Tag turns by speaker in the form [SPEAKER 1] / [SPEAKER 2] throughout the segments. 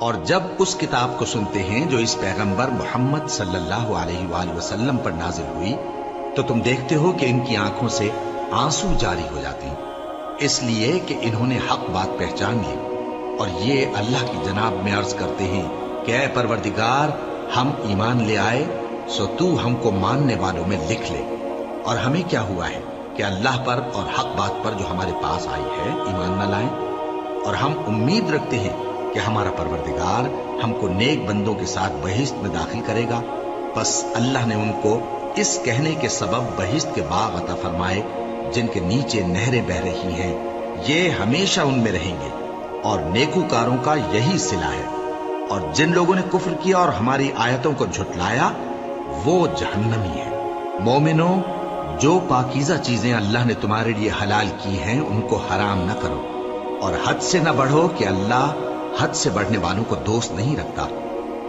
[SPEAKER 1] اور جب اس کتاب کو سنتے ہیں جو اس پیغمبر محمد صلی اللہ علیہ وآلہ وسلم پر نازل ہوئی تو تم دیکھتے ہو کہ ان کی آنکھوں سے آنسو جاری ہو جاتے ہیں، اس لیے کہ انہوں نے حق بات پہچان لی اور یہ اللہ کی جناب میں عرض کرتے ہیں کہ اے پروردگار، ہم ایمان لے آئے سو تو ہم کو ماننے والوں میں لکھ لے، اور ہمیں کیا ہوا ہے کہ اللہ پر اور حق بات پر جو ہمارے پاس آئی ہے ایمان نہ لائیں، اور ہم امید رکھتے ہیں کہ ہمارا پروردگار ہم کو نیک بندوں کے ساتھ بہشت میں داخل کرے گا۔ بس اللہ نے ان کو اس کہنے کے سبب بہشت کے باغ عطا فرمائے جن کے نیچے نہریں بہ رہی ہیں، یہ ہمیشہ ان میں رہیں گے، اور نیکوکاروں کا یہی صلہ ہے۔ اور جن لوگوں نے کفر کیا اور ہماری آیتوں کو جھٹلایا وہ جہنمی ہے۔ مومنوں، جو پاکیزہ چیزیں اللہ نے تمہارے لیے حلال کی ہیں ان کو حرام نہ کرو، اور حد سے نہ بڑھو کہ اللہ حد سے بڑھنے والوں کو دوست نہیں رکھتا،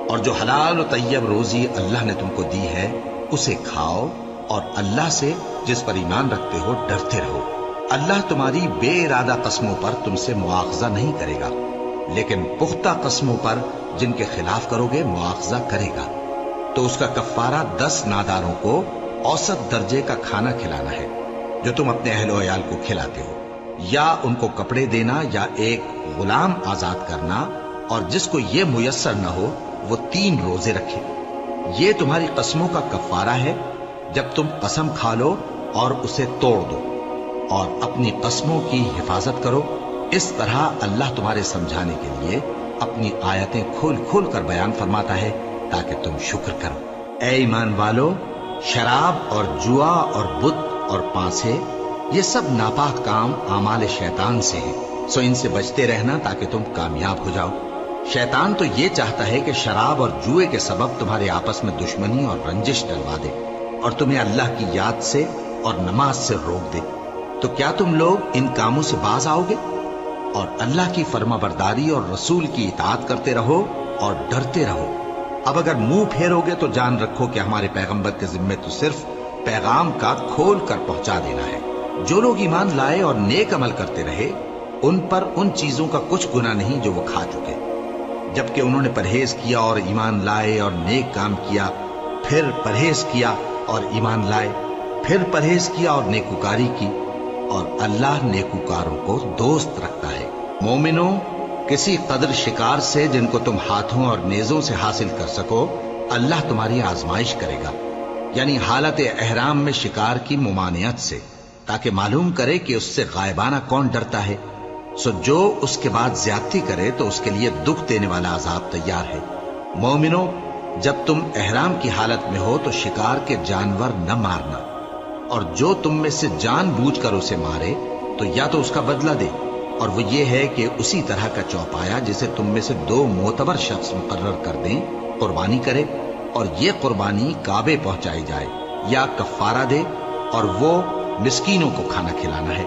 [SPEAKER 1] اور جو حلال و طیب روزی اللہ نے تم کو دی ہے اسے کھاؤ، اور اللہ سے جس پر ایمان رکھتے ہو ڈرتے رہو۔ اللہ تمہاری بے ارادہ قسموں پر تم سے مواخذہ نہیں کرے گا، لیکن پختہ قسموں پر جن کے خلاف کرو گے مواخذہ کرے گا۔ تو اس کا کفارہ 10 ناداروں کو اوسط درجے کا کھانا کھلانا ہے جو تم اپنے اہل و عیال کو کھلاتے ہو، یا ان کو کپڑے دینا یا ایک غلام آزاد کرنا، اور جس کو یہ میسر نہ ہو وہ 3 روزے رکھے۔ یہ تمہاری قسموں کا کفارہ ہے جب تم قسم کھا لو اور اسے توڑ دو، اور اپنی قسموں کی حفاظت کرو۔ اس طرح اللہ تمہارے سمجھانے کے لیے اپنی آیتیں کھول کھول کر بیان فرماتا ہے تاکہ تم شکر کرو۔ اے ایمان والو، شراب اور جوا اور بت اور پانسے یہ سب ناپاک کام اعمال شیطان سے ہیں، سو ان سے بچتے رہنا تاکہ تم کامیاب ہو جاؤ۔ شیطان تو یہ چاہتا ہے کہ شراب اور جوئے کے سبب تمہارے آپس میں دشمنی اور رنجش ڈلوا دے، اور تمہیں اللہ کی یاد سے اور نماز سے روک دے۔ تو کیا تم لوگ ان کاموں سے باز آؤ گے؟ اور اللہ کی فرما برداری اور رسول کی اطاعت کرتے رہو اور ڈرتے رہو۔ اب اگر منہ پھیرو گے تو جان رکھو کہ ہمارے پیغمبر کے ذمے تو صرف پیغام کا کھول کر پہنچا دینا ہے۔ جو لوگ ایمان لائے اور نیک عمل کرتے رہے ان پر ان چیزوں کا کچھ گناہ نہیں جو وہ کھا چکے، جبکہ انہوں نے پرہیز کیا اور ایمان لائے اور نیک کام کیا، پھر پرہیز کیا اور ایمان لائے، پھر پرہیز کیا اور نیکوکاری کی، اور اللہ نیکوکاروں کو دوست رکھتا ہے۔ مومنوں، کسی قدر شکار سے جن کو تم ہاتھوں اور نیزوں سے حاصل کر سکو اللہ تمہاری آزمائش کرے گا، یعنی حالت احرام میں شکار کی ممانعت سے، تاکہ معلوم کرے کہ اس سے غائبانہ کون ڈرتا ہے۔ سو جو اس کے بعد زیادتی کرے تو اس کے لیے دکھ دینے والا عذاب تیار ہے۔ مومنوں، جب تم احرام کی حالت میں ہو تو شکار کے جانور نہ مارنا، اور جو تم میں سے جان بوجھ کر اسے مارے تو یا تو اس کا بدلہ دے، اور وہ یہ ہے کہ اسی طرح کا چوپایا جسے تم میں سے 2 معتبر شخص مقرر کر دیں قربانی کرے، اور یہ قربانی کعبے پہنچائی جائے، یا کفارہ دے اور وہ مسکینوں کو کھانا کھلانا ہے،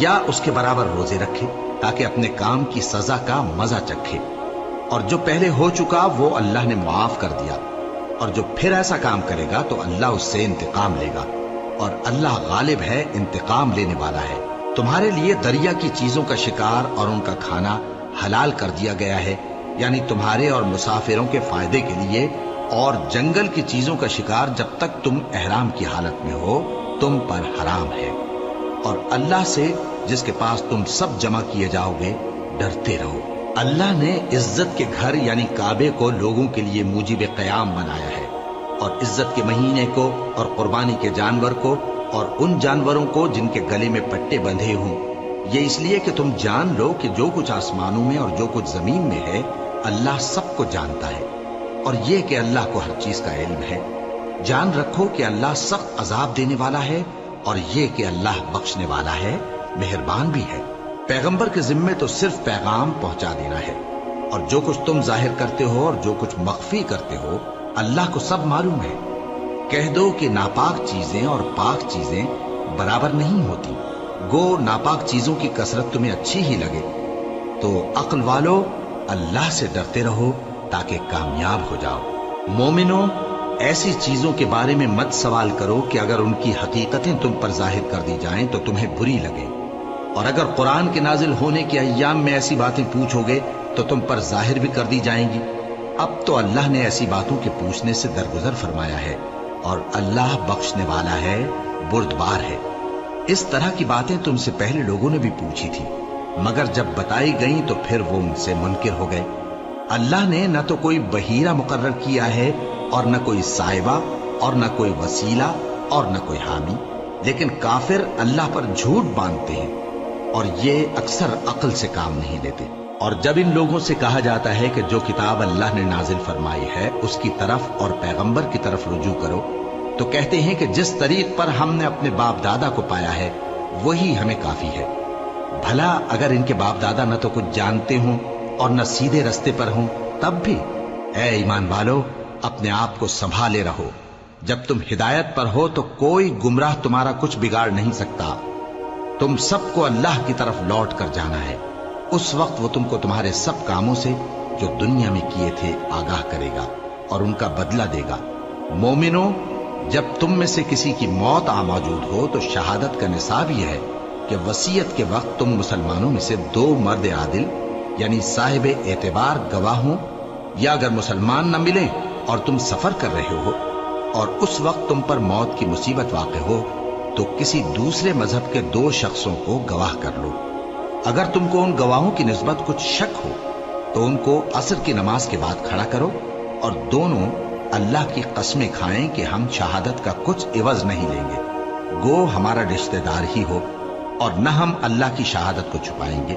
[SPEAKER 1] یا اس کے برابر روزے رکھے تاکہ اپنے کام کی سزا کا مزہ چکھے۔ اور جو پہلے ہو چکا وہ اللہ نے معاف کر دیا، اور جو پھر ایسا کام کرے گا تو اللہ اس سے انتقام لے گا، اور اللہ غالب ہے، انتقام لینے والا ہے۔ تمہارے لیے دریا کی چیزوں کا شکار اور ان کا کھانا حلال کر دیا گیا ہے، یعنی تمہارے اور مسافروں کے فائدے کے لیے، اور جنگل کی چیزوں کا شکار جب تک تم احرام کی حالت میں ہو تم پر حرام ہے۔ اور اللہ سے جس کے پاس تم سب جمع کیے جاؤ گے ڈرتے رہو۔ اللہ نے عزت کے گھر یعنی کعبے کو لوگوں کے لیے موجب قیام بنایا ہے، اور عزت کے مہینے کو اور قربانی کے جانور کو اور ان جانوروں کو جن کے گلے میں پٹے بندھے ہوں، یہ اس لیے کہ تم جان لو کہ جو کچھ آسمانوں میں اور جو کچھ زمین میں ہے اللہ سب کو جانتا ہے، اور یہ کہ اللہ کو ہر چیز کا علم ہے۔ جان رکھو کہ اللہ سخت عذاب دینے والا ہے، اور یہ کہ اللہ بخشنے والا ہے، مہربان بھی ہے۔ پیغمبر کے ذمے تو صرف پیغام پہنچا دینا ہے، اور جو کچھ تم ظاہر کرتے ہو اور جو کچھ مخفی کرتے ہو اللہ کو سب معلوم ہے۔ کہہ دو کہ ناپاک چیزیں اور پاک چیزیں برابر نہیں ہوتی، گو ناپاک چیزوں کی کثرت تمہیں اچھی ہی لگے۔ تو عقل والو، اللہ سے ڈرتے رہو تاکہ کامیاب ہو جاؤ۔ مومنوں، ایسی چیزوں کے بارے میں مت سوال کرو کہ اگر ان کی حقیقتیں تم پر ظاہر کر دی جائیں تو تمہیں بری لگے، اور اگر قرآن کے نازل ہونے کے ایام میں ایسی باتیں پوچھو گے तो तुम पर जाहिर भी कर दी जाएंगी। अब तो अल्लाह ने ऐसी बातों के पूछने से दरगुजर फरमाया है और अल्लाह बख्शने वाला है, बुर्दबार है। इस तरह की बातें तुमसे पहले लोगों ने भी पूछी थी, मगर जब बताई गई तो फिर वो उनसे मुनकिर हो गए। अल्लाह ने न तो कोई बहीरा मुकर्रर किया है और न कोई साहिबा और न कोई वसीला और न कोई हामी, लेकिन काफिर अल्लाह पर झूठ बांधते हैं और ये अक्सर अक्ल से काम नहीं लेते। और जब इन लोगों से कहा जाता है कि जो किताब अल्लाह ने नाजिल फरमाई है उसकी तरफ और पैगंबर की तरफ रुजू करो, तो कहते हैं कि जिस तरीक पर हमने अपने बाप दादा को पाया है वही हमें काफी है। भला अगर इनके बाप दादा न तो कुछ जानते हों और न सीधे रास्ते पर हों, तब भी ऐ ईमान वालो, अपने आप को संभाले रहो। जब तुम हिदायत पर हो तो कोई गुमराह तुम्हारा कुछ बिगाड़ नहीं सकता। तुम सबको अल्लाह की तरफ लौट कर जाना है। उस वक्त वो तुमको तुम्हारे सब कामों से जो दुनिया में किए थे आगाह करेगा और उनका बदला देगा। मोमिनो, जब तुम में से किसी की मौत आ मौजूद हो तो शहादत का निसाब यह है कि वसीयत के वक्त तुम मुसलमानों में से 2 मर्द आदिल यानी साहिब एतबार गवाह हों, या अगर मुसलमान न मिले और तुम सफर कर रहे हो और उस वक्त तुम पर मौत की मुसीबत वाक़ हो तो किसी दूसरे मजहब के 2 शख्सों को गवाह कर लो। अगर तुमको उन गवाहों की निस्बत कुछ शक हो तो उनको असर की नमाज के बाद खड़ा करो और दोनों अल्लाह की कसमें खाएं कि हम शहादत का कुछ इवज नहीं लेंगे, गो हमारा रिश्तेदार ही हो, और न हम अल्लाह की शहादत को छुपाएंगे।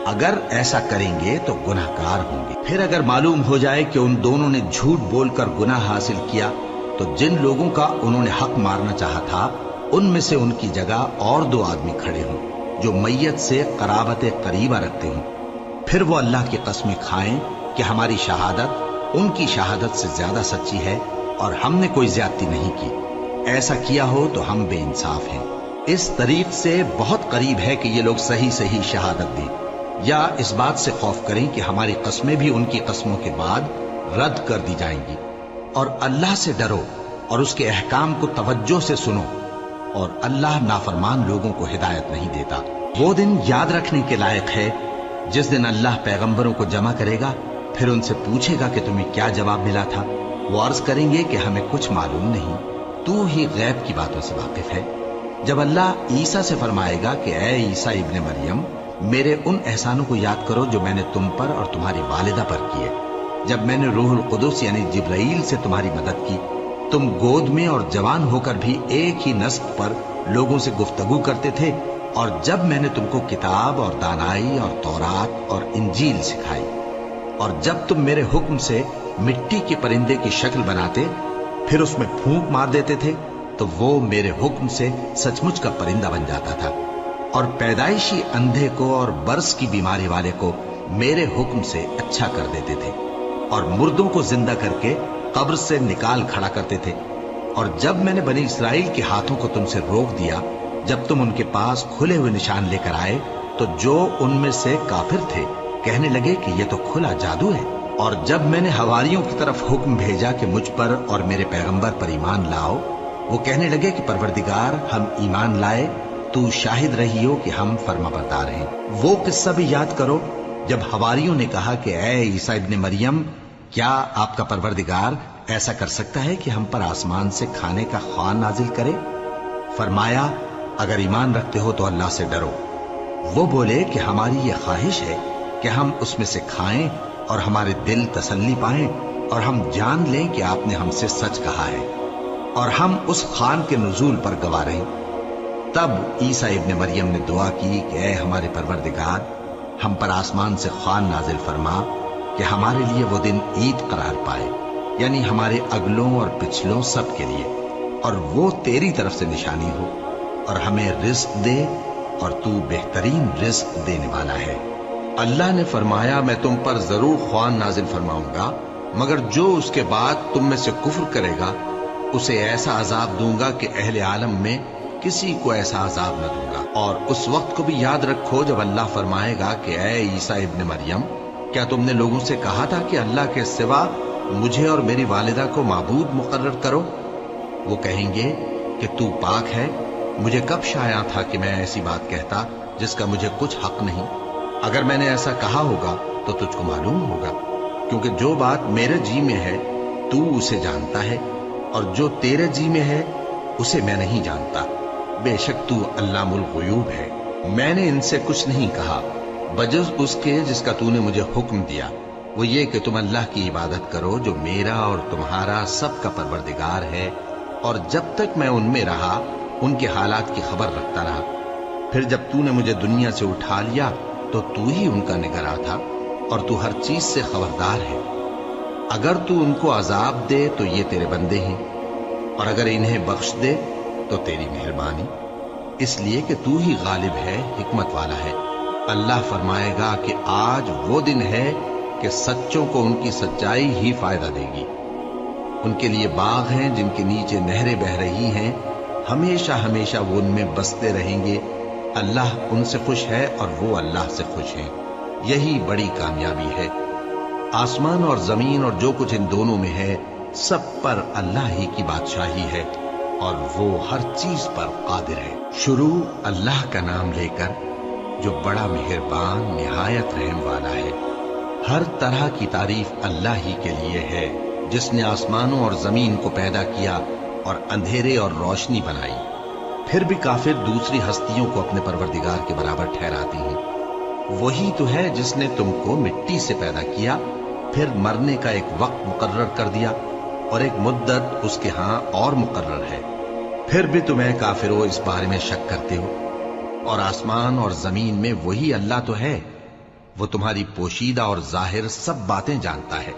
[SPEAKER 1] अगर ऐसा करेंगे तो गुनाहगार होंगे। फिर अगर मालूम हो जाए कि उन दोनों ने झूठ बोलकर गुनाह हासिल किया तो जिन लोगों का उन्होंने हक मारना चाहा था उनमें से उनकी जगह और 2 आदमी खड़े हों जो मैयत से कराबत करीबा रखते हों। फिर वो अल्लाह की कसमें खाएं कि हमारी शहादत उनकी शहादत से ज्यादा सच्ची है और हमने कोई ज्यादती नहीं की। ऐसा किया हो तो हम बेइंसाफ हैं। इस तरीक से बहुत करीब है कि ये लोग सही सही शहादत दें, या इस बात से खौफ करें कि हमारी कस्में भी उनकी कस्मों के बाद रद्द कर दी जाएंगी। और अल्लाह से डरो और उसके अहकाम को तवज्जो से सुनो, और अल्लाह नाफरमान लोगों को हिदायत नहीं देता। वो दिन याद रखने के लायक है जिस दिन अल्लाह पैगंबरों को जमा करेगा, फिर उनसे पूछेगा कि तुम्हें क्या जवाब मिला था। वो अर्ज करेंगे कि हमें कुछ मालूम नहीं, तू ही गैब की बातों से वाकिफ है। जब अल्लाह ईसा से फरमाएगा कि ऐ ईसा इब्ने मरियम, मेरे उन एहसानों को याद करो जो मैंने तुम पर और तुम्हारी वालिदा पर किए, जब मैंने रूहुल कुदुस यानी जिब्राइल से तुम्हारी मदद की, तुम गोद में और जवान होकर भी एक ही नस्ब पर लोगों से गुफ्तगू करते थे, और जब मैंने तुमको किताब और दानाई और तौरात और इंजील सिखाई, और जब तुम मेरे हुक्म से मिट्टी के परिंदे की शक्ल बनाते फिर उसमें फूंक मार देते थे तो वो मेरे हुक्म से सचमुच का परिंदा बन जाता था, और पैदाइशी अंधे को और बर्स की बीमारी वाले को मेरे हुक्म से अच्छा कर देते थे, और मुर्दों को जिंदा करके कब्र से निकाल खड़ा करते थे। और जब मैंने बनी इसराइल के हाथों को तुमसे रोक दिया, जब तुम उनके पास खुले हुए निशान लेकर आए, तो जो उनमें से काफिर थे कहने लगे कि ये तो खुला जादू है। और जब मैंने हवारियों की तरफ हुक्म भेजा कि मुझ पर और मेरे पैगंबर पर ईमान लाओ, वो कहने लगे कि परवरदिगार, हम ईमान लाए, तू शाहिद रही हो कि हम फर्माबरदार हैं। वो किस्सा भी याद करो जब हवारियों ने कहा कि ऐ ईसा इब्ने मरियम, क्या आपका परवरदिगार ऐसा कर सकता है कि हम पर आसमान से खाने का ख्वान नाजिल करे? फरमाया, अगर ईमान रखते हो तो अल्लाह से डरो। वो बोले कि हमारी ये ख्वाहिश है कि हम उसमें से खाएं और हमारे दिल तसल्ली पाएं और हम जान लें कि आपने हमसे सच कहा है, और हम उस खान के नुजूल पर गवाह रहें। तब ईसा इब्ने मरियम ने दुआ की कि ऐ हमारे परवरदिगार, हम पर आसमान से खान नाजिल फरमा कि हमारे लिए वो दिन ईद करार पाए, यानी हमारे अगलों और पिछलों सब के लिए, और वो तेरी तरफ से निशानी हो, और हमें रिस्क दे, और तू बेहतरीन रिस्क देने वाला है। अल्लाह ने फरमाया, मैं तुम पर जरूर ख्वान नाजिल फरमाऊंगा, मगर जो उसके बाद तुम में से कुफ्र करेगा उसे ऐसा अजाब दूंगा कि अहले आलम में किसी को ऐसा अजाब न दूंगा। और उस वक्त को भी याद रखो जब अल्लाह फरमाएगा कि ऐ ईसा इब्ने मरियम, क्या तुमने लोगों से कहा था कि अल्लाह के सिवा मुझे और मेरी वालिदा को माबूद मुकर्रर करो? वो कहेंगे कि तू पाक है, मुझे कब शाया था कि मैं ऐसी बात कहता जिसका मुझे कुछ हक नहीं। अगर मैंने ऐसा कहा होगा तो तुझको मालूम होगा, क्योंकि जो बात मेरे जी में है तू उसे जानता है, और जो तेरे जी में है उसे मैं नहीं जानता। बेशक तू अल्लामुल गुयूब है। मैंने इनसे कुछ नहीं कहा बजस उसके जिसका तूने मुझे हुक्म दिया, वो ये कि तुम अल्लाह की इबादत करो जो मेरा और तुम्हारा सबका परवरदिगार है। और जब तक मैं उनमें रहा उनके हालात की खबर रखता रहा। फिर जब तूने मुझे दुनिया से उठा लिया तो तू ही उनका निगरां था, और तू हर चीज से खबरदार है। अगर तू उनको अजाब दे तो ये तेरे बंदे हैं, और अगर इन्हें बख्श दे तो तेरी मेहरबानी, इसलिए कि तू ही गालिब है, हिकमत वाला है। अल्लाह फरमाएगा कि आज वो दिन है कि सच्चों को उनकी सच्चाई ही फायदा देगी। उनके लिए बाग हैं जिनके नीचे नहरें बह रही हैं, हमेशा हमेशा वो उनमें बसते रहेंगे। अल्लाह उनसे खुश है और वो अल्लाह से खुश हैं। यही बड़ी कामयाबी है। आसमान और जमीन और जो कुछ इन दोनों में है, सब पर अल्लाह ही की बादशाही है, और वो हर चीज पर कादिर है। शुरू अल्लाह का नाम लेकर जो बड़ा मेहरबान निहायत रहम वाला है। हर तरह की तारीफ अल्लाह ही के लिए है, जिसने आसमानों और जमीन को पैदा किया और अंधेरे और रोशनी बनाई। फिर भी काफिर दूसरी हस्तियों को अपने परवरदिगार के बराबर ठहराती हैं। वही तो है जिसने तुमको मिट्टी से पैदा किया, फिर मरने का एक वक्त मुकर्रर कर दिया, और एक मुद्दत उसके हां और मुकर्रर है। फिर भी तुम्हें काफिरों इस बारे में शक करते हो। और आसमान और जमीन में वही अल्लाह तो है, वो तुम्हारी पोशीदा और जाहिर सब बातें जानता है,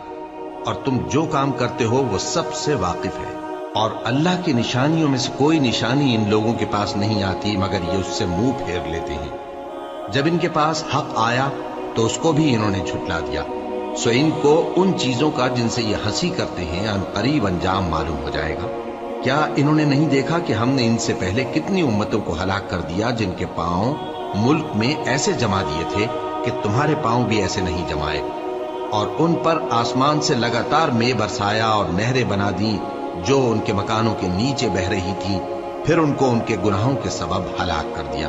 [SPEAKER 1] और तुम जो काम करते हो वो सबसे वाकिफ है। और अल्लाह की निशानियों में से कोई निशानी इन लोगों के पास नहीं आती मगर ये उससे मुंह फेर लेते हैं। जब इनके पास हक आया तो उसको भी इन्होंने झुठला दिया। सो इनको उन चीजों का जिनसे ये हंसी करते हैं अनकरीब अंजाम मालूम हो जाएगा। क्या इन्होंने नहीं देखा कि हमने इनसे पहले कितनी उम्मतों को हलाक कर दिया जिनके पांव मुल्क में ऐसे जमा दिए थे कि तुम्हारे पांव भी ऐसे नहीं जमाए, और उन पर आसमान से लगातार में बरसाया और नहरें बना दी जो उनके मकानों के नीचे बह रही थी। फिर उनको उनके गुनाहों के सबब हलाक कर दिया,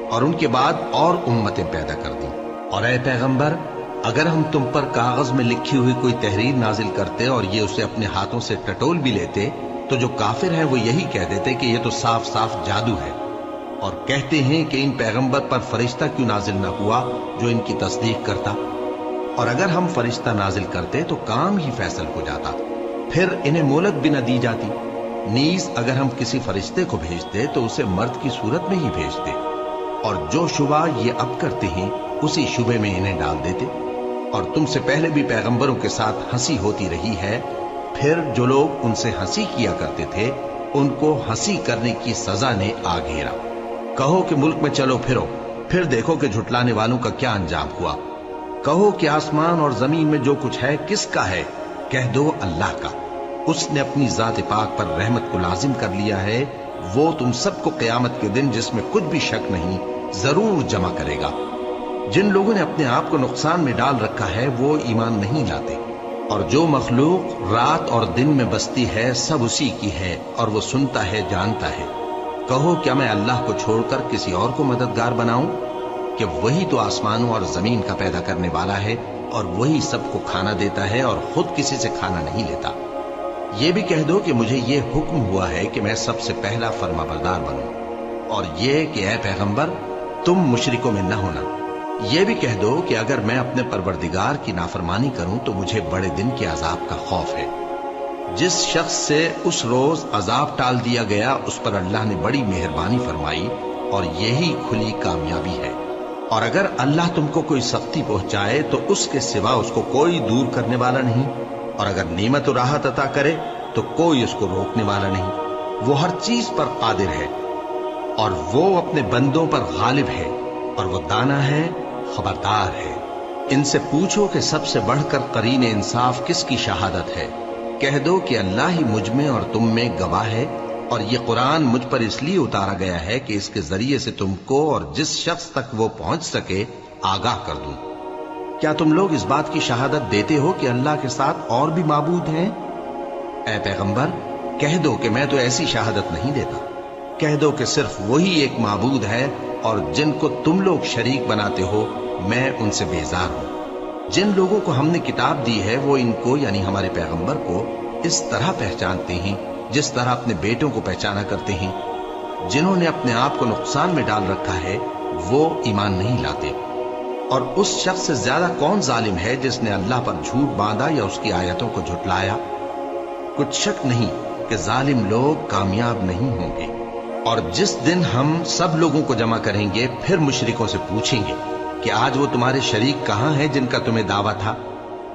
[SPEAKER 1] और उनके बाद और उम्मतें पैदा कर दी। और ऐ पैगंबर, अगर हम तुम पर कागज में लिखी हुई कोई तहरीर नाजिल करते और ये उसे अपने हाथों से टटोल भी लेते, तो जो काफिर है वो यही कह देते कि ये तो साफ साफ जादू है, और कहते हैं कि इन पैगंबर पर फरिश्ता क्यों नाजिल न हुआ जो इनकी तस्दीक करता। और अगर हम फरिश्ता नाजिल करते तो काम ही फैसल हो जाता, फिर इन्हें मोहलत भी न दी जाती। नीज अगर हम किसी फरिश्ते को भेजते तो उसे मर्द की सूरत में ही भेजते, और जो शुबा ये अब करते हैं उसी शुबे में इन्हें डाल देते। और तुमसे पहले भी पैगंबरों के साथ हंसी होती रही है, फिर जो लोग उनसे हंसी किया करते थे उनको हंसी करने की सजा ने आ घेरा। कहो कि मुल्क में चलो फिरो, फिर देखो कि झुटलाने वालों का क्या अंजाम हुआ। कहो कि आसमान और जमीन में जो कुछ है किसका है, कह दो अल्लाह का। उसने अपनी जात पाक पर रहमत को लाजिम कर लिया है। वो तुम सबको क़यामत के दिन, जिसमें कुछ भी शक नहीं, जरूर जमा करेगा। जिन लोगों ने अपने आप को नुकसान में डाल रखा है वो ईमान नहीं लाते, और जो मखलूक रात और दिन में बसती है सब उसी की है, और वो सुनता है, जानता है। कहो क्या मैं अल्लाह को छोड़कर किसी और को मददगार बनाऊं, कि वही तो आसमानों और जमीन का पैदा करने वाला है, और वही सबको खाना देता है और खुद किसी से खाना नहीं लेता। ये भी कह दो कि मुझे ये हुक्म हुआ है कि मैं सबसे पहला फरमाबरदार बनूं, और ये कि ऐ पैगंबर तुम मुशरिकों में न होना। ये भी कह दो कि अगर मैं अपने परवरदिगार की नाफरमानी करूं तो मुझे बड़े दिन के अजाब का खौफ है। जिस शख्स से उस रोज अजाब टाल दिया गया उस पर अल्लाह ने बड़ी मेहरबानी फरमाई, और यही खुली कामयाबी है। और अगर अल्लाह तुमको कोई सख्ती पहुंचाए तो उसके सिवा उसको कोई दूर करने वाला नहीं, और अगर नेमत और राहत अता करे तो कोई उसको रोकने वाला नहीं। वो हर चीज पर कादिर है, और वो अपने बंदों पर गालिब है, और वो दाना है, खबरदार है। इनसे पूछो कि सबसे बढ़कर करीन इंसाफ किसकी शहादत है। कह दो कि अल्लाह ही मुझ में और तुम में गवाह है, और ये कुरान मुझ पर इसलिए उतारा गया है कि इसके जरिए से तुमको और जिस शख्स तक वो पहुंच सके आगाह कर दूं। क्या तुम लोग इस बात की शहादत देते हो कि अल्लाह के साथ और भी माबूद हैं? ऐ पैगंबर, कह दो कि मैं तो ऐसी शहादत नहीं देता। कह दो कि सिर्फ वही एक माबूद है, और जिनको तुम लोग शरीक बनाते हो मैं उनसे बेजार हूं। जिन लोगों को हमने किताब दी है वो इनको यानी हमारे पैगंबर को इस तरह पहचानते हैं जिस तरह अपने बेटों को पहचाना करते हैं। जिन्होंने अपने आप को नुकसान में डाल रखा है वो ईमान नहीं लाते। और उस शख्स से ज्यादा कौन जालिम है जिसने अल्लाह पर झूठ बांधा या उसकी आयतों को झुटलाया। कुछ शक नहीं कि जालिम लोग कामयाब नहीं होंगे। और जिस दिन हम सब लोगों को जमा करेंगे फिर मुशरिकों से पूछेंगे कि आज वो तुम्हारे शरीक कहां हैं जिनका तुम्हें दावा था,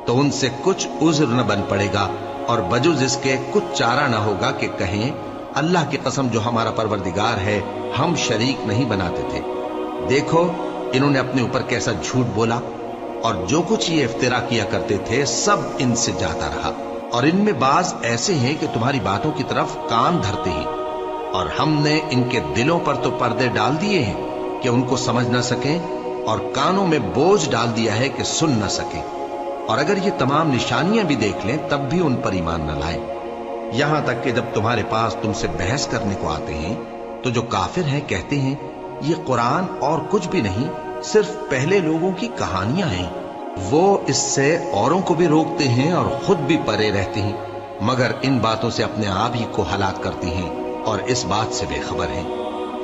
[SPEAKER 1] तो उनसे कुछ उज़्र न बन पड़ेगा और बजुज इसके कुछ चारा न होगा कि कहें अल्लाह की कसम जो हमारा परवरदिगार है हम शरीक नहीं बनाते थे। देखो इन्होंने अपने ऊपर कैसा झूठ बोला और जो कुछ ये इफ्तिरा किया करते थे सब इनसे जाता रहा। और इनमें बाज ऐसे हैं कि तुम्हारी बातों की तरफ कान धरते हैं और हमने इनके दिलों पर तो पर्दे डाल दिए हैं कि उनको समझ न सकें और कानों में बोझ डाल दिया है कि सुन न सकें। और अगर ये तमाम निशानियां भी देख लें तब भी उन पर ईमान न लाएं। यहां तक कि जब तुम्हारे पास तुमसे बहस करने को आते हैं तो जो काफिर हैं कहते हैं ये कुरान और कुछ भी नहीं सिर्फ पहले लोगों की कहानियां हैं। वो इससे औरों को भी रोकते हैं और खुद भी परे रहते हैं मगर इन बातों से अपने आप ही को हलाक करते हैं और इस बात से बेखबर हैं।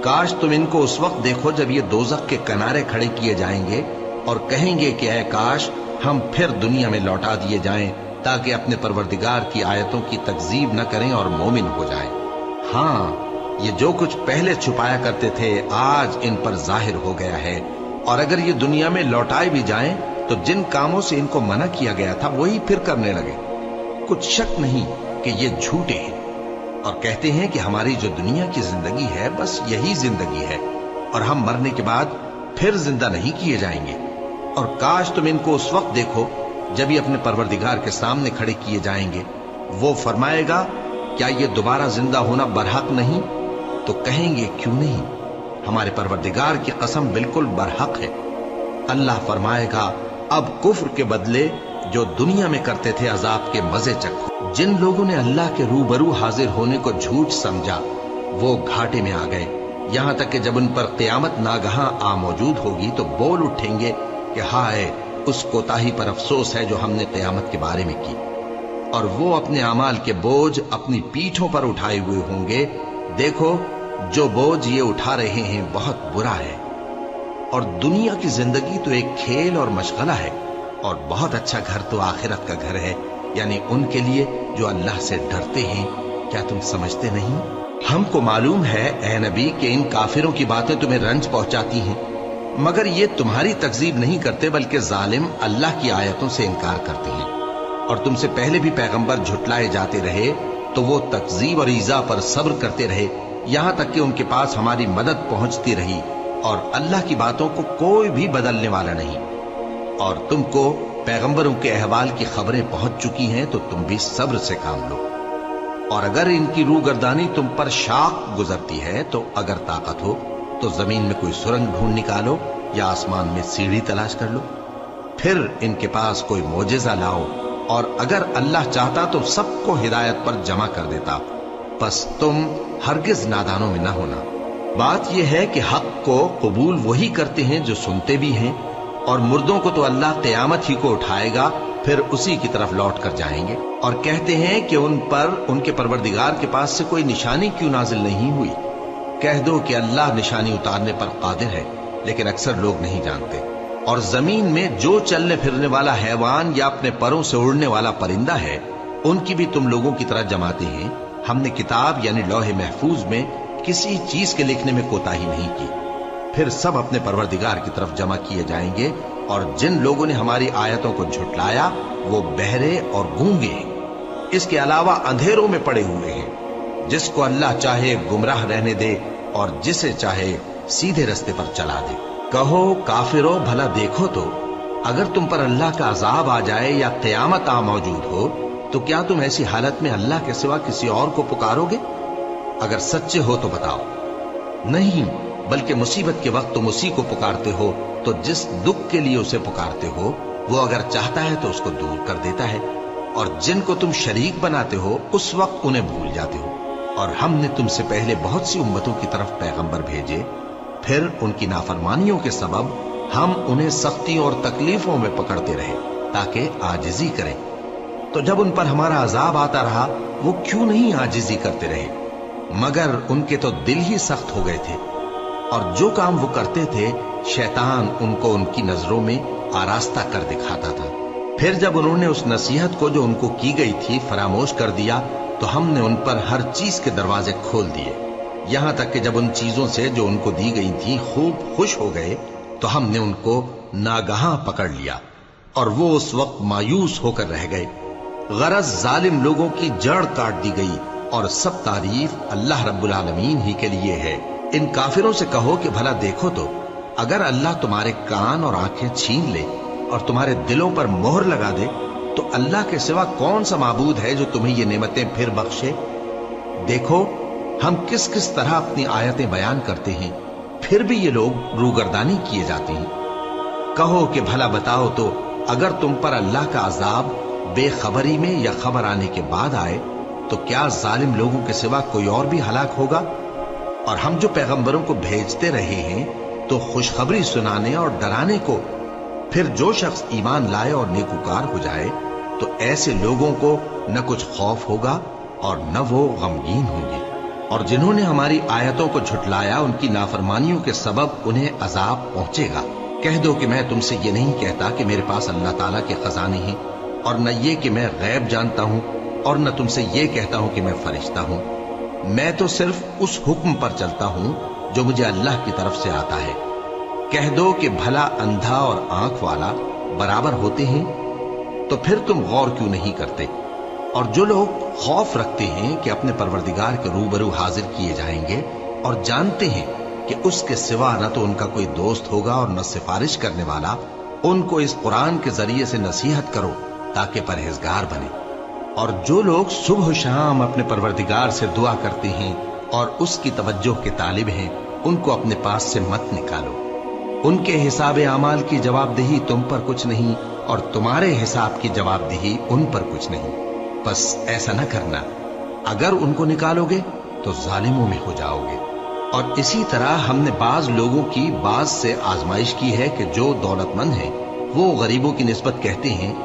[SPEAKER 1] काश तुम इनको उस वक्त देखो जब ये दोज़ख के किनारे खड़े किए जाएंगे और कहेंगे कि ऐ काश हम फिर दुनिया में लौटा दिए जाएं ताकि अपने परवरदिगार की आयतों की तकजीब न करें और मोमिन हो जाएं। हाँ, ये जो कुछ पहले छुपाया करते थे आज इन पर जाहिर हो गया है। और अगर ये दुनिया में लौटाए भी जाएं तो जिन कामों से इनको मना किया गया था वही फिर करने लगे। कुछ शक नहीं कि ये झूठे हैं और कहते हैं कि हमारी जो दुनिया की जिंदगी है बस यही जिंदगी है और हम मरने के बाद फिर जिंदा नहीं किए जाएंगे। और काश तुम इनको उस वक्त देखो जब ये अपने परवरदिगार के सामने खड़े किए जाएंगे। वो फरमाएगा क्या ये दोबारा जिंदा होना बरहक नहीं? तो कहेंगे क्यों नहीं, हमारे परवरदिगार की कसम बिल्कुल बरहक है। अल्लाह फरमाएगा अब कुफ्र के बदले जो दुनिया में करते थे अजाब के मजे चखो। जिन लोगों ने अल्लाह के रूबरू हाजिर होने को झूठ समझा वो घाटे में आ गए। यहां तक कि जब उन पर क़यामत नागहां आ मौजूद होगी तो बोल उठेंगे कि हाय उस कोताही पर अफसोस है जो हमने क़यामत के बारे में की। और वो अपने अमाल के बोझ अपनी पीठों पर उठाए हुए होंगे। देखो जो बोझ ये उठा रहे हैं बहुत बुरा है। और दुनिया की जिंदगी तो एक खेल और मशगला है और बहुत अच्छा घर तो आखिरत का घर है, यानी उनके लिए जो अल्लाह से डरते हैं। क्या तुम समझते नहीं? हमको मालूम है ए नबी कि इन काफिरों की बातें तुम्हें रंज पहुंचाती हैं मगर ये तुम्हारी तकजीब नहीं करते बल्कि जालिम अल्लाह की आयतों से इनकार करते हैं। और तुमसे पहले भी पैगंबर झुटलाए जाते रहे तो वो तकजीब और ईजा पर सब्र करते रहे यहां तक कि उनके पास हमारी मदद पहुंचती रही और अल्लाह की बातों को कोई भी बदलने वाला नहीं। और तुमको पैगंबरों के अहवाल की खबरें पहुंच चुकी हैं तो तुम भी सब्र से काम लो। और अगर इनकी रूगर्दानी तुम पर शाख गुजरती है तो अगर ताकत हो तो जमीन में कोई सुरंग ढूंढ निकालो या आसमान में सीढ़ी तलाश कर लो। फिर इनके पास कोई मोजेजा लाओ और अगर अल्लाह चाहता तो सबको हिदायत पर जमा कर देता। बस तुम हरगिज नादानों में न होना। बात यह है कि हक को कबूल वही करते हैं जो सुनते भी हैं और मुर्दों को तो अल्लाह क़यामत ही को उठाएगा फिर उसी की तरफ लौट कर जाएंगे। और कहते हैं कि उन पर उनके परवरदिगार के पास से कोई निशानी क्यों नाजिल नहीं हुई। कह दो कि अल्लाह निशानी उतारने पर कादिर है लेकिन अक्सर लोग नहीं जानते। और जमीन में जो चलने फिरने वाला हैवान या अपने परों से उड़ने वाला परिंदा है उनकी भी तुम लोगों की तरह जमाते हैं। हमने किताब यानी लौहे महफूज में किसी चीज के लिखने में कोताही नहीं की। फिर सब अपने परवरदिगार की तरफ जमा किए जाएंगे। और जिन लोगों ने हमारी आयतों को झुटलाया वो बहरे और गूंगे हैं, इसके अलावा अंधेरों में पड़े हुए हैं। जिसको अल्लाह चाहे गुमराह रहने दे और जिसे चाहे सीधे रास्ते पर चला दे। कहो काफिरो भला देखो तो अगर तुम पर अल्लाह का अजाब आ जाए या क़यामत आ मौजूद हो तो क्या तुम ऐसी हालत में अल्लाह के सिवा किसी और को पुकारोगे? अगर सच्चे हो तो बताओ। नहीं, बल्कि मुसीबत के वक्त तुम उसी को पुकारते हो तो जिस दुख के लिए उसे पुकारते हो वो अगर चाहता है तो उसको दूर कर देता है। और जिनको तुम शरीक बनाते हो उस वक्त उन्हें भूल जाते हो। और हमने तुमसे पहले बहुत सी उम्मतों की तरफ पैगंबर भेजे, फिर उनकी नाफरमानियों के सबब हम उन्हें सख्ती और तकलीफों में पकड़ते रहे। ताकि आजिजी करें। तो जब उन पर हमारा अजाब आता रहा वो क्यों नहीं आजिजी करते रहे, मगर उनके तो दिल ही सख्त हो गए थे, और जो काम वो करते थे शैतान उनको उनकी नजरों में आरास्ता कर दिखाता था। फिर जब उन्होंने उस नसीहत को जो उनको की गई थी फरामोश कर दिया तो हमने उन पर हर चीज के दरवाजे खोल दिए, यहां तक कि जब उन चीजों से जो उनको दी गई थी खूब खुश हो गए तो हमने उनको नागहां पकड़ लिया और वो उस वक्त मायूस होकर रह गए। गरज जालिम लोगों की जड़ काट दी गई और सब तारीफ अल्लाह रब्बुल आलमीन ही के लिए है। इन काफिरों से कहो कि भला देखो तो, अगर अल्लाह तुम्हारे कान और आंखें छीन ले और तुम्हारे दिलों पर मोहर लगा दे तो अल्लाह के सिवा कौन सा माबूद है जो तुम्हें ये नेमतें फिर बख्शे। देखो हम किस किस तरह अपनी आयतें बयान करते हैं, फिर भी ये लोग रूगर्दानी किए जाते हैं। कहो कि भला बताओ तो, अगर तुम पर अल्लाह का अजाब बेखबरी में या खबर आने के बाद आए तो क्या जालिम लोगों के सिवा कोई और भी हलाक होगा। और हम जो पैगंबरों को भेजते रहे हैं तो खुशखबरी सुनाने और डराने को, फिर जो शख्स ईमान लाए और नेकुकार हो जाए तो ऐसे लोगों को न कुछ खौफ होगा और न वो गमगीन होंगे। और जिन्होंने हमारी आयतों को झुटलाया उनकी नाफरमानियों के सबब उन्हें अजाब पहुंचेगा। कह दो कि मैं तुमसे ये नहीं कहता कि मेरे पास अल्लाह ताला के खजाने हैं, और न ये कि मैं गैब जानता हूं, और न तुमसे ये कहता हूं कि मैं फरिश्ता हूं। मैं तो सिर्फ उस हुक्म पर चलता हूं जो मुझे अल्लाह की तरफ से आता है। कह दो कि भला अंधा और आंख वाला बराबर होते हैं, तो फिर तुम गौर क्यों नहीं करते। और जो लोग खौफ रखते हैं कि अपने परवरदिगार के रूबरू हाजिर किए जाएंगे और जानते हैं कि उसके सिवा न तो उनका कोई दोस्त होगा और न सिफारिश करने वाला, उनको इस कुरान के जरिए से नसीहत करो ताकि परहेजगार बने। और जो लोग सुबह शाम अपने परवरदिगार से दुआ करते हैं और उसकी तवज्जो के तालिब हैं, उनको अपने पास से मत निकालो। उनके हिसाब आमाल की जवाबदेही तुम पर कुछ नहीं और तुम्हारे हिसाब की जवाबदेही उन पर कुछ नहीं। बस ऐसा न करना, अगर उनको निकालोगे तो जालिमों में हो जाओगे। और इसी तरह हमने बाज लोगों की बाज से आजमाइश की है कि जो दौलतमंद हैं वो गरीबों की निस्बत कहते हैं,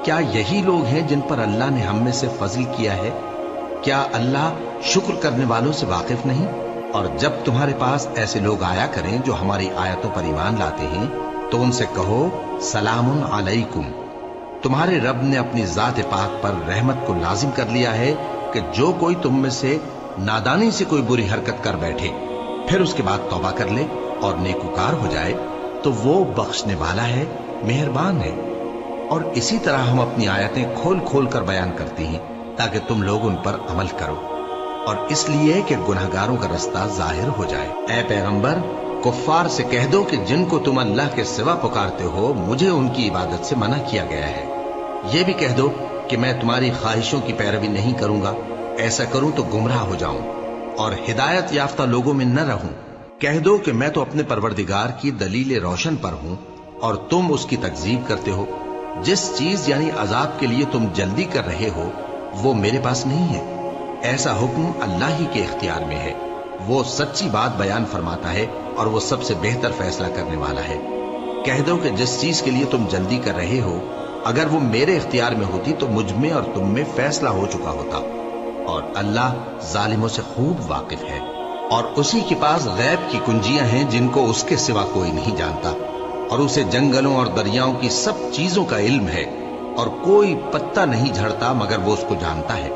[SPEAKER 1] क्या यही लोग हैं जिन पर अल्लाह ने हम में से फजल किया है? क्या अल्लाह शुक्र करने वालों से वाकिफ नहीं? और जब तुम्हारे पास ऐसे लोग आया करें जो हमारी आयतों पर ईमान लाते हैं तो उनसे कहो सलामुन अलैकुम। तुम्हारे रब ने अपनी जात पाक पर रहमत को लाजिम कर लिया है कि जो कोई तुम में से नादानी से कोई बुरी हरकत कर बैठे फिर उसके बाद तौबा कर ले और नेकुकार हो जाए तो वो बख्शने वाला है, मेहरबान है। और इसी तरह हम अपनी आयतें खोल खोल कर बयान करती हैं ताकि तुम लोग उन पर अमल करो, और इसलिए कि गुनहगारों का रास्ता जाहिर हो जाए। ऐ पैगंबर, कुफ्फार से कह दो कि जिनको तुम अल्लाह के सिवा पुकारते हो मुझे उनकी इबादत से मना किया गया है। ये भी कह दो कि मैं तुम्हारी ख्वाहिशों की पैरवी नहीं करूंगा, ऐसा करूं तो गुमराह हो जाऊं और हिदायत याफ्ता लोगों में न रहूं। कह दो कि मैं तो अपने परवरदिगार की दलील रोशन पर हूं और तुम उसकी तकजीब करते हो। जिस चीज यानी अजाब के लिए तुम जल्दी कर रहे हो वो मेरे पास नहीं है, ऐसा हुक्म अल्लाह ही के इख्तियार में है। वो सच्ची बात बयान फरमाता है और वो सबसे बेहतर फैसला करने वाला है। कह दो कि जिस चीज के लिए तुम जल्दी कर रहे हो अगर वो मेरे इख्तियार में होती तो मुझ में और तुम में फैसला हो चुका होता, और अल्लाह जालिमों से खूब वाकिफ है। और उसी के पास गैब की कुंजियां हैं जिनको उसके सिवा कोई नहीं जानता, और उसे जंगलों और दरियाओं की सब चीजों का इल्म है, और कोई पत्ता नहीं झड़ता मगर वो उसको जानता है।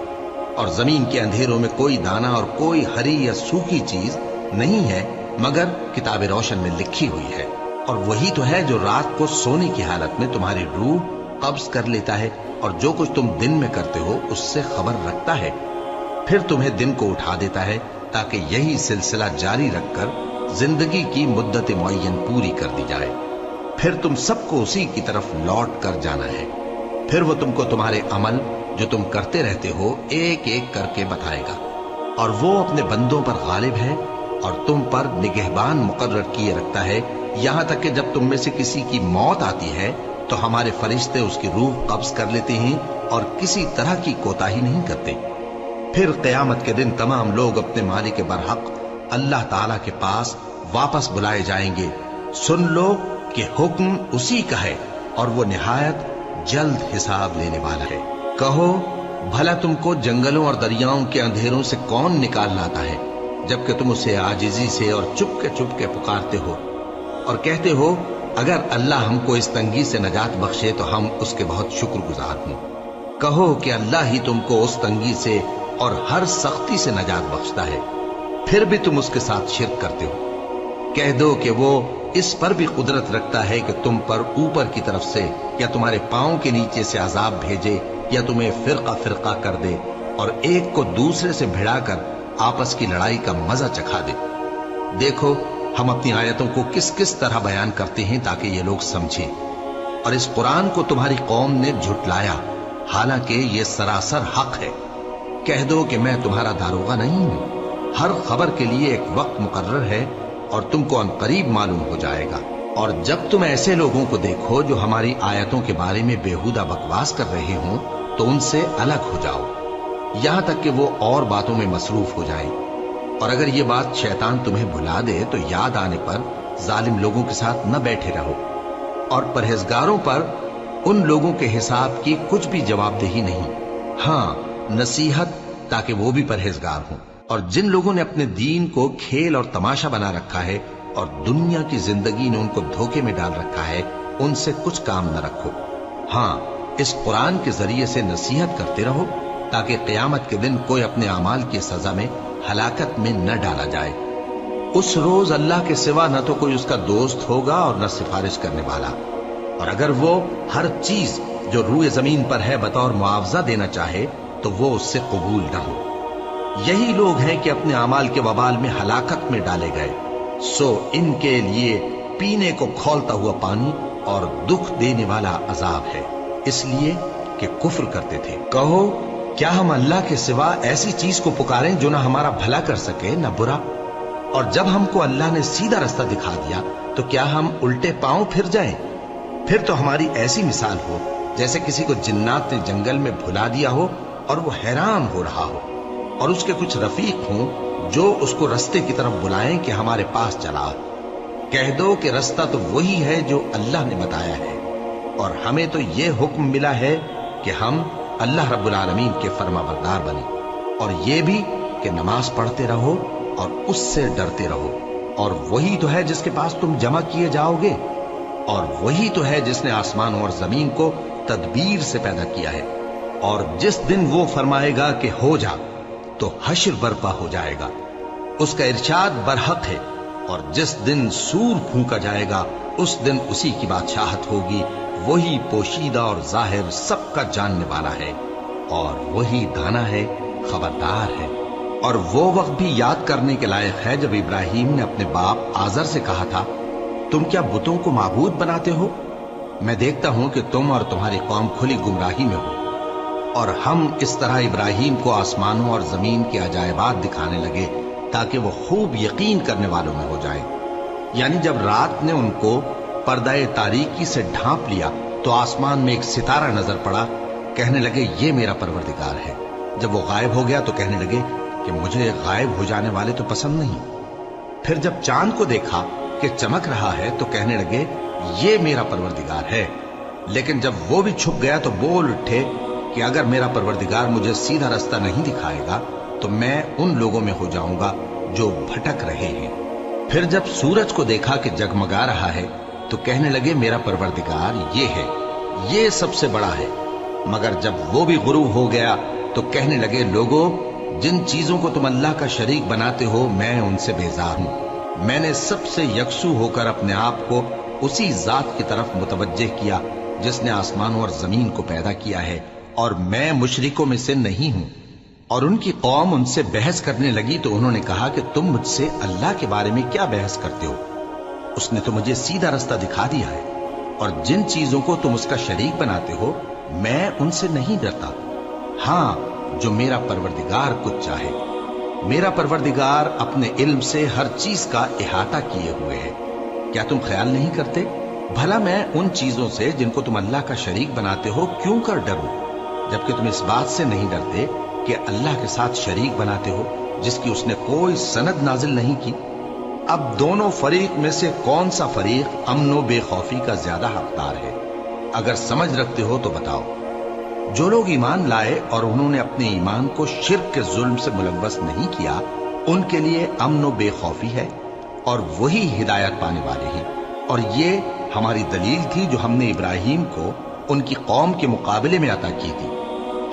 [SPEAKER 1] और जमीन के अंधेरों में कोई दाना और कोई हरी या सूखी चीज नहीं है मगर किताब रोशन में लिखी हुई है। और वही तो है जो रात को सोने की हालत में तुम्हारी रूह कब्ज कर लेता है और जो कुछ तुम दिन में करते हो उससे खबर रखता है, फिर तुम्हें दिन को उठा देता है ताकि यही सिलसिला जारी रखकर जिंदगी की मुद्दत मुअय्यन पूरी कर दी जाए। फिर तुम सबको उसी की तरफ लौट कर जाना है। फिर वो तुमको तुम्हारे अमल जो तुम करते रहते हो एक एक करके बताएगा, और वो अपने बंदों पर गालिब है और तुम पर निगहबान मुकर्रर किए रखता है, यहां तक कि जब तुम में से किसी की मौत आती है तो हमारे फरिश्ते उसकी रूह कब्ज कर लेते हैं और किसी तरह की कोताही नहीं करते। फिर क़यामत के दिन तमाम लोग अपने मालिक के बरहक अल्लाह ताला के पास वापस बुलाए जाएंगे। सुन लो कि हुक्म उसी का है और वो निहायत جلد حساب لینے والا ہے۔ کہو بھلا تم کو جنگلوں اور دریاؤں کے اندھیروں سے کون نکال لاتا ہے، جبکہ تم اسے عاجزی سے اور چپ کے پکارتے ہو اور کہتے ہو اگر اللہ ہم کو اس تنگی سے نجات بخشے تو ہم اس کے بہت شکر گزار ہوں۔ کہو کہ اللہ ہی تم کو اس تنگی سے اور ہر سختی سے نجات بخشتا ہے، پھر بھی تم اس کے ساتھ شرک کرتے ہو۔ کہہ دو کہ وہ اس پر بھی قدرت رکھتا ہے کہ تم پر اوپر کی طرف سے یا تمہارے پاؤں کے نیچے سے عذاب بھیجے یا تمہیں فرقہ فرقہ کر دے اور ایک کو دوسرے سے بھڑا کر آپس کی لڑائی کا مزہ چکھا دے۔ دیکھو ہم اپنی آیتوں کو کس کس طرح بیان کرتے ہیں تاکہ یہ لوگ سمجھیں، اور اس قرآن کو تمہاری قوم نے جھٹلایا حالانکہ یہ سراسر حق ہے۔ کہہ دو کہ میں تمہارا داروغہ نہیں ہوں، ہر خبر کے لیے ایک وقت مقرر ہے اور تم کو عنقریب معلوم ہو جائے گا۔ اور جب تم ایسے لوگوں کو دیکھو جو ہماری آیتوں کے بارے میں بےہودہ بکواس کر رہے ہوں تو ان سے الگ ہو جاؤ یہاں تک کہ وہ اور باتوں میں مصروف ہو جائیں، اور اگر یہ بات شیطان تمہیں بھلا دے تو یاد آنے پر ظالم لوگوں کے ساتھ نہ بیٹھے رہو، اور پرہیزگاروں پر ان لوگوں کے حساب کی کچھ بھی جواب دہی نہیں، ہاں نصیحت تاکہ وہ بھی پرہیزگار ہوں۔ اور جن لوگوں نے اپنے دین کو کھیل اور تماشا بنا رکھا ہے اور دنیا کی زندگی نے ان کو دھوکے میں ڈال رکھا ہے، ان سے کچھ کام نہ رکھو، ہاں اس قرآن کے ذریعے سے نصیحت کرتے رہو تاکہ قیامت کے دن کوئی اپنے اعمال کی سزا میں ہلاکت میں نہ ڈالا جائے۔ اس روز اللہ کے سوا نہ تو کوئی اس کا دوست ہوگا اور نہ سفارش کرنے والا، اور اگر وہ ہر چیز جو روئے زمین پر ہے بطور معاوضہ دینا چاہے تو وہ اس سے قبول نہ ہو۔ یہی لوگ ہیں کہ اپنے اعمال کے وبال میں ہلاکت میں ڈالے گئے، سو ان کے لیے پینے کو کھولتا ہوا پانی اور دکھ دینے والا عذاب ہے، اس لیے کہ کفر کرتے تھے۔ کہو کیا ہم اللہ کے سوا ایسی چیز کو پکاریں جو نہ ہمارا بھلا کر سکے نہ برا؟ اور جب ہم کو اللہ نے سیدھا رستہ دکھا دیا تو کیا ہم الٹے پاؤں پھر جائیں؟ پھر تو ہماری ایسی مثال ہو جیسے کسی کو جنات نے جنگل میں بھلا دیا ہو اور وہ حیران ہو رہا ہو، اور اس کے کچھ رفیق ہوں جو اس کو رستے کی طرف بلائیں کہ ہمارے پاس چلا۔ کہہ دو کہ رستہ تو وہی ہے جو اللہ نے بتایا ہے، اور ہمیں تو یہ حکم ملا ہے کہ ہم اللہ رب العالمین کے فرما بردار بنیں، اور یہ بھی کہ نماز پڑھتے رہو اور اس سے ڈرتے رہو، اور وہی تو ہے جس کے پاس تم جمع کیے جاؤ گے، اور وہی تو ہے جس نے آسمان اور زمین کو تدبیر سے پیدا کیا ہے، اور جس دن وہ فرمائے گا کہ ہو جا تو حشر برپا ہو جائے گا، اس کا ارشاد برحق ہے، اور جس دن سور پھونکا جائے گا اس دن اسی کی بادشاہت ہوگی، وہی پوشیدہ اور ظاہر سب کا جاننے والا ہے، اور وہی دانا ہے خبردار ہے۔ اور وہ وقت بھی یاد کرنے کے لائق ہے جب ابراہیم نے اپنے باپ آزر سے کہا تھا تم کیا بتوں کو معبود بناتے ہو؟ میں دیکھتا ہوں کہ تم اور تمہاری قوم کھلی گمراہی میں ہو۔ اور ہم اس طرح ابراہیم کو آسمانوں اور زمین کے عجائبات دکھانے لگے تاکہ وہ خوب یقین کرنے والوں میں ہو جائیں۔ یعنی جب رات نے ان کو پردہ تاریکی سے ڈھانپ لیا تو آسمان میں ایک ستارہ نظر پڑا، کہنے لگے یہ میرا پروردگار ہے۔ جب وہ غائب ہو گیا تو کہنے لگے کہ مجھے غائب ہو جانے والے تو پسند نہیں۔ پھر جب چاند کو دیکھا کہ چمک رہا ہے تو کہنے لگے یہ میرا پروردگار ہے۔ لیکن جب وہ بھی چھپ گیا تو بول اٹھے کہ اگر میرا پروردگار مجھے سیدھا رستہ نہیں دکھائے گا تو میں ان لوگوں میں ہو جاؤں گا جو بھٹک رہے ہیں۔ پھر جب سورج کو دیکھا کہ جگمگا رہا ہے تو کہنے لگے میرا پروردگار یہ ہے، یہ سب سے بڑا ہے۔ مگر جب وہ بھی غروب ہو گیا تو کہنے لگے لوگو جن چیزوں کو تم اللہ کا شریک بناتے ہو میں ان سے بیزار ہوں۔ میں نے سب سے یکسو ہو کر اپنے آپ کو اسی ذات کی طرف متوجہ کیا جس نے آسمانوں اور زمین کو پیدا کیا ہے، اور میں مشرکوں میں سے نہیں ہوں۔ اور ان کی قوم ان سے بحث کرنے لگی تو انہوں نے کہا کہ تم مجھ سے اللہ کے بارے میں کیا بحث کرتے ہو؟ اس نے تو مجھے سیدھا رستہ دکھا دیا ہے، اور جن چیزوں کو تم اس کا شریک بناتے ہو میں ان سے نہیں ڈرتا، ہاں جو میرا پروردگار کچھ چاہے۔ میرا پروردگار اپنے علم سے ہر چیز کا احاطہ کیے ہوئے ہے۔ کیا تم خیال نہیں کرتے بھلا میں ان چیزوں سے جن کو تم اللہ کا شریک بناتے ہو کیوں کر ڈروں، جبکہ تم اس بات سے نہیں ڈرتے کہ اللہ کے ساتھ شریک بناتے ہو جس کی اس نے کوئی سند نازل نہیں کی؟ اب دونوں فریق میں سے کون سا فریق امن و بے خوفی کا زیادہ حقدار ہے؟ اگر سمجھ رکھتے ہو تو بتاؤ۔ جو لوگ ایمان لائے اور انہوں نے اپنے ایمان کو شرک کے ظلم سے ملوث نہیں کیا، ان کے لیے امن و بے خوفی ہے اور وہی ہدایت پانے والے ہیں۔ اور یہ ہماری دلیل تھی جو ہم نے ابراہیم کو ان کی قوم کے مقابلے میں عطا کی تھی۔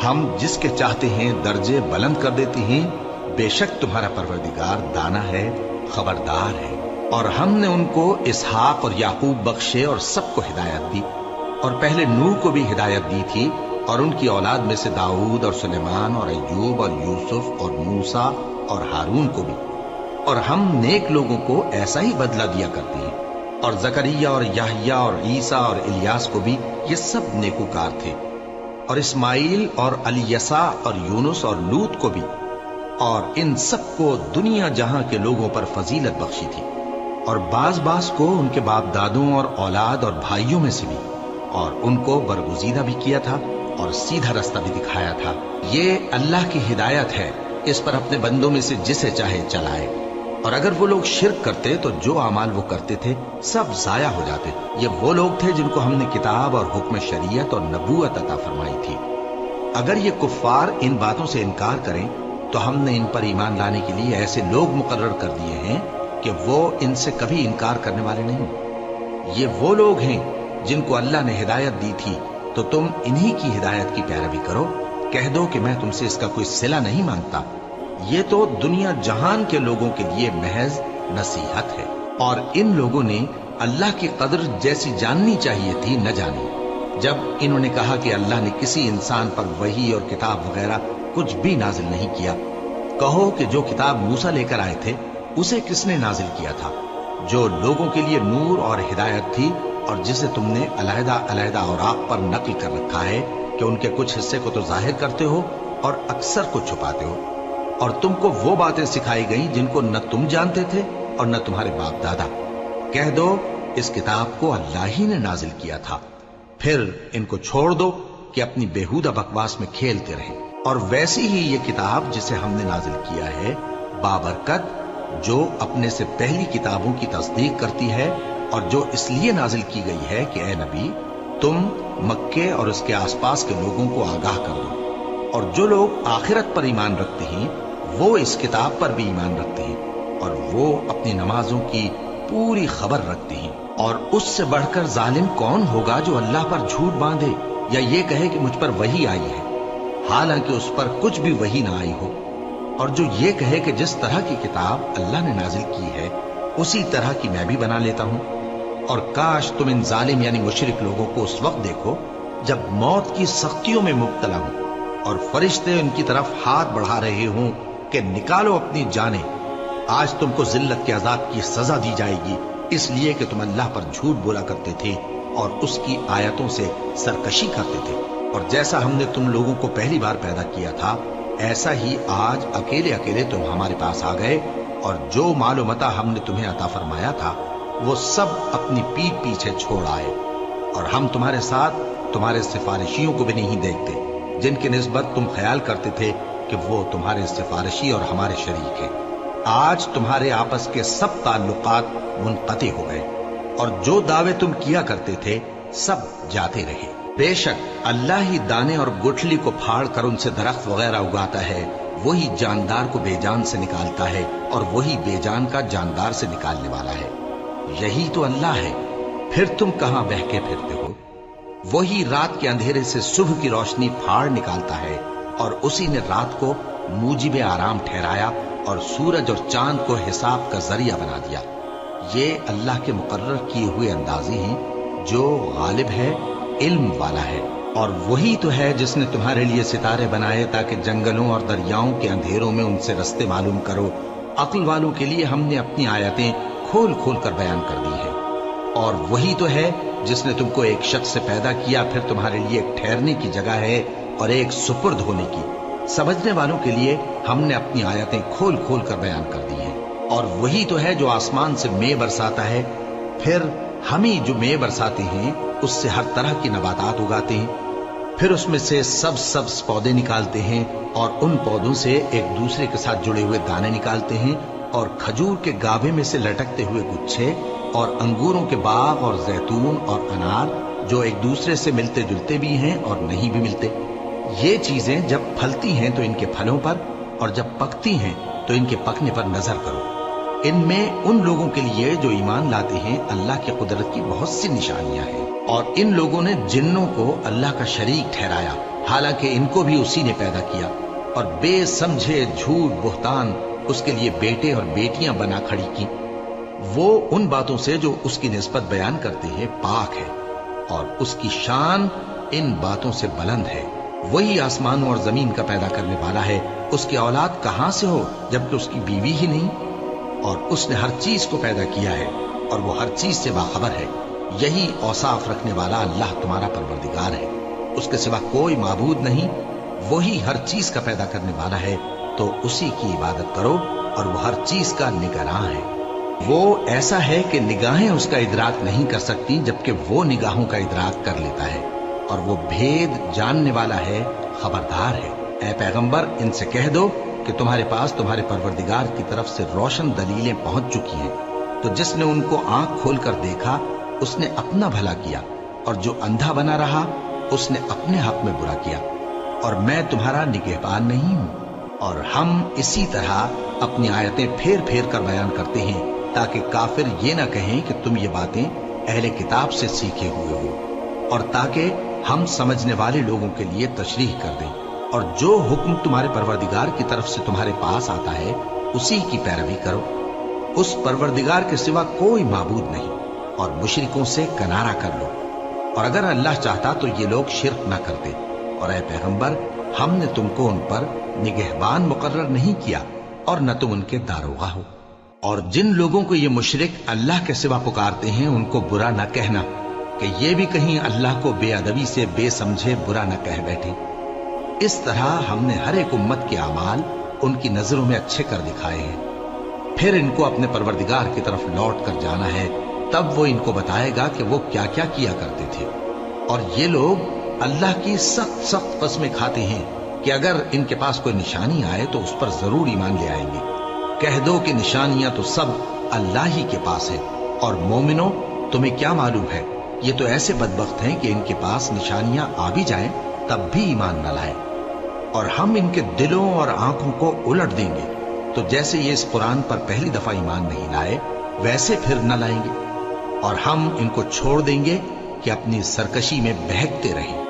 [SPEAKER 1] ہم جس کے چاہتے ہیں درجے بلند کر دیتے ہیں، بے شک تمہارا پروردگار دانا ہے، خبردار ہے۔ اور ہم نے ان کو اسحاق اور یعقوب بخشے اور سب کو ہدایت دی، اور پہلے نوح کو بھی ہدایت دی تھی، اور ان کی اولاد میں سے داؤد اور سلیمان اور ایوب اور یوسف اور موسیٰ اور ہارون کو بھی۔ اور ہم نیک لوگوں کو ایسا ہی بدلہ دیا کرتے ہیں۔ اور زکریا اور یحییٰ اور عیسیٰ اور الیاس کو بھی، یہ سب نیکوکار تھے۔ اور اسماعیل اور الیسع اور یونس اور لوط کو بھی، اور ان سب کو دنیا جہاں کے لوگوں پر فضیلت بخشی تھی، اور بعض کو ان کے باپ دادوں اور اولاد اور بھائیوں میں سے بھی، اور ان کو برگزیدہ بھی کیا تھا اور سیدھا رستہ بھی دکھایا تھا۔ یہ اللہ کی ہدایت ہے، اس پر اپنے بندوں میں سے جسے چاہے چلائے۔ اور اگر وہ لوگ شرک کرتے تو جو اعمال وہ کرتے تھے سب ضائع ہو جاتے۔ یہ وہ لوگ تھے جن کو ہم نے کتاب اور حکم شریعت اور نبوت عطا فرمائی تھی۔ اگر یہ کفار ان باتوں سے انکار کریں تو ہم نے ان پر ایمان لانے کے لیے ایسے لوگ مقرر کر دیے ہیں کہ وہ ان سے کبھی انکار کرنے والے نہیں۔ یہ وہ لوگ ہیں جن کو اللہ نے ہدایت دی تھی، تو تم انہی کی ہدایت کی پیروی کرو۔ کہہ دو کہ میں تم سے اس کا کوئی صلہ نہیں مانگتا، یہ تو دنیا جہان کے لوگوں کے لیے محض نصیحت ہے۔ اور ان لوگوں نے اللہ کی قدر جیسی جاننی چاہیے تھی نہ جانی۔ جب انہوں نے کہا کہ اللہ نے کسی انسان پر وحی اور کتاب وغیرہ کچھ بھی نازل نہیں کیا، کہو کہ جو کتاب موسیٰ لے کر آئے تھے اسے کس نے نازل کیا تھا، جو لوگوں کے لیے نور اور ہدایت تھی، اور جسے تم نے علیحدہ علیحدہ اوراق پر نقل کر رکھا ہے کہ ان کے کچھ حصے کو تو ظاہر کرتے ہو اور اکثر کو چھپاتے ہو۔ اور تم کو وہ باتیں سکھائی گئیں جن کو نہ تم جانتے تھے اور نہ تمہارے باپ دادا۔ کہہ دو اس کتاب کو اللہ ہی نے نازل کیا تھا، پھر ان کو چھوڑ دو کہ اپنی بیہودہ بکواس میں کھیلتے رہیں۔ اور ویسی ہی یہ کتاب جسے ہم نے نازل کیا ہے بابرکت، جو اپنے سے پہلی کتابوں کی تصدیق کرتی ہے، اور جو اس لیے نازل کی گئی ہے کہ اے نبی تم مکے اور اس کے آس پاس کے لوگوں کو آگاہ کر دو۔ اور جو لوگ آخرت پر ایمان رکھتے ہیں وہ اس کتاب پر بھی ایمان رکھتے ہیں، اور وہ اپنی نمازوں کی پوری خبر رکھتے ہیں۔ اور اس سے بڑھ کر ظالم کون ہوگا جو اللہ پر جھوٹ باندھے یا یہ کہے کہ مجھ پر وحی آئی ہے، حالانکہ اس پر کچھ بھی وحی نہ آئی ہو، اور جو یہ کہے کہ جس طرح کی کتاب اللہ نے نازل کی ہے اسی طرح کی میں بھی بنا لیتا ہوں۔ اور کاش تم ان ظالم یعنی مشرک لوگوں کو اس وقت دیکھو جب موت کی سختیوں میں مبتلا ہوں اور فرشتے ان کی طرف ہاتھ بڑھا رہے ہوں کہ نکالو اپنی جانیں، آج تم کو ذلت کے عذاب کی سزا دی جائے گی، اس لیے کہ تم اللہ پر جھوٹ بولا کرتے تھے اور اس کی آیتوں سے سرکشی کرتے تھے۔ اور جیسا ہم نے تم لوگوں کو پہلی بار پیدا کیا تھا ایسا ہی آج اکیلے اکیلے تم ہمارے پاس آ گئے، اور جو مال و متاع ہم نے تمہیں عطا فرمایا تھا وہ سب اپنی پیٹھ پیچھے چھوڑ آئے، اور ہم تمہارے ساتھ تمہارے سفارشیوں کو بھی نہیں دیکھتے جن کی نسبت تم خیال کرتے تھے کہ وہ تمہارے سفارشی اور ہمارے شریک ہیں۔ آج تمہارے آپس کے سب تعلقات منقطع ہو گئے، اور جو دعوے تم کیا کرتے تھے سب جاتے رہے۔ بے شک اللہ ہی دانے اور گٹھلی کو پھاڑ کر ان سے درخت وغیرہ اگاتا ہے، وہی جاندار کو بے جان سے نکالتا ہے اور وہی بے جان کا جاندار سے نکالنے والا ہے۔ یہی تو اللہ ہے، پھر تم کہاں بہکے پھرتے ہو؟ وہی رات کے اندھیرے سے صبح کی روشنی پھاڑ نکالتا ہے، اور اسی نے رات کو موجب آرام ٹھہرایا اور سورج اور چاند کو حساب کا ذریعہ بنا دیا۔ یہ اللہ کے مقرر کیے ہوئے اندازے ہیں، جو غالب ہے، علم والا ہے۔ اور وہی تو ہے جس نے تمہارے لیے ستارے بنائے تاکہ جنگلوں اور دریاؤں کے اندھیروں میں ان سے رستے معلوم کرو۔ عقل والوں کے لیے ہم نے اپنی آیتیں کھول کھول کر بیان کر دی ہیں۔ اور وہی تو ہے جس نے تم کو ایک شخص سے پیدا کیا، پھر تمہارے لیے ایک ٹھہرنے کی جگہ ہے اور ایک سپرد ہونے کی۔ سمجھنے والوں کے لیے ہم نے اپنی آیتیں کھول کھول کر بیان کر دی ہیں۔ اور وہی تو ہے جو آسمان سے مے برساتا ہے، پھر ہم ہی جو مے برساتے ہیں اس سے ہر طرح کی نباتات اگاتے ہیں، پھر اس میں سے سبز پودے نکالتے ہیں، اور ان پودوں سے ایک دوسرے کے ساتھ جڑے ہوئے دانے نکالتے ہیں، اور کھجور کے گابھے میں سے لٹکتے ہوئے گچھے، اور انگوروں کے باغ اور زیتون اور انار जो एक दूसरे से मिलते जुलते भी हैं और नहीं भी मिलते। ये चीजें जब फलती हैं तो इनके फलों पर, और जब पकती हैं तो इनके पकने पर नजर करो। इनमें उन लोगों के लिए जो ईमान लाते हैं अल्लाह की कुदरत की बहुत सी निशानियां हैं। और इन लोगों ने जिन्नों को अल्लाह का शरीक ठहराया, हालांकि इनको भी उसी ने पैदा किया, और बेसमझे झूठ बुहतान उसके लिए बेटे और बेटियां बना खड़ी की। वो उन बातों से जो उसकी निस्बत बयान करते हैं पाक है, और उसकी शान इन बातों से बुलंद है। वही आसमानों और जमीन का पैदा करने वाला है, उसकी औलाद कहां से हो जबकि उसकी बीवी ही नहीं। और उसने हर चीज को पैदा किया है और वो हर चीज से बाखबर है। यही औसाफ रखने वाला अल्लाह तुम्हारा परवरदिगार है, उसके सिवा कोई माबूद नहीं। वही हर चीज का पैदा करने वाला है, तो उसी की इबादत करो, और वो हर चीज का निगरान है। वो ऐसा है कि निगाहें उसका इदराक नहीं कर सकती, जबकि वो निगाहों का इदराक कर लेता है, और वो भेद जानने वाला है, खबरदार है। ऐ पैगंबर, इनसे कह दो कि तुम्हारे पास तुम्हारे परवरदिगार की तरफ से रोशन दलीलें पहुंच चुकी हैं। तो जिसने उनको आंख खोलकर देखा उसने अपना भला किया, और जो अंधा बना रहा उसने अपने हक में बुरा किया। और मैं तुम्हारा निगहबान नहीं हूं। और हम इसी तरह अपनी आयतें फेर फेर कर बयान करते हैं, ताकि काफिर ये ना कहें कि तुम ये बातें अहले किताब से सीखे हुए हो, और ताकि हम समझने वाले लोगों के लिए तशरीह कर दें। और जो हुक्म तुम्हारे परवरदिगार की तरफ से तुम्हारे पास आता है उसी की पैरवी करो। उस परवरदिगार के सिवा कोई माबूद नहीं, और मुशरिकों से किनारा कर लो। और अगर अल्लाह चाहता तो ये लोग शिर्क न करते। और ऐ पैगंबर, हमने तुमको उन पर निगहबान मुकर्रर नहीं किया, और न तुम उनके दारोगा हो। और जिन लोगों को ये मुशरिक अल्लाह के सिवा पुकारते हैं उनको बुरा न कहना, कि ये भी कहीं अल्लाह को बेअदबी से बेसमझे बुरा न कह बैठे। इस तरह हमने हर एक उम्मत के अमाल उनकी नजरों में अच्छे कर दिखाए हैं। फिर इनको अपने परवरदिगार की तरफ लौट कर जाना है, तब वो इनको बताएगा कि वो क्या क्या किया करते थे। और ये लोग अल्लाह की सख्त सख्त कसमें खाते हैं कि अगर इनके पास कोई निशानी आए तो उस पर जरूर ईमान ले आएंगे। कह दो कि निशानियां तो सब अल्लाह ही के पास है, और मोमिनो, तुम्हें क्या मालूम है, ये तो ऐसे बदबख्त हैं कि इनके पास निशानियां आ भी जाएं तब भी ईमान न लाए। और हम इनके दिलों और आंखों को उलट देंगे, तो जैसे ये इस कुरान पर पहली दफा ईमान नहीं लाए वैसे फिर न लाएंगे। और हम इनको छोड़ देंगे कि अपनी सरकशी में बहकते रहें।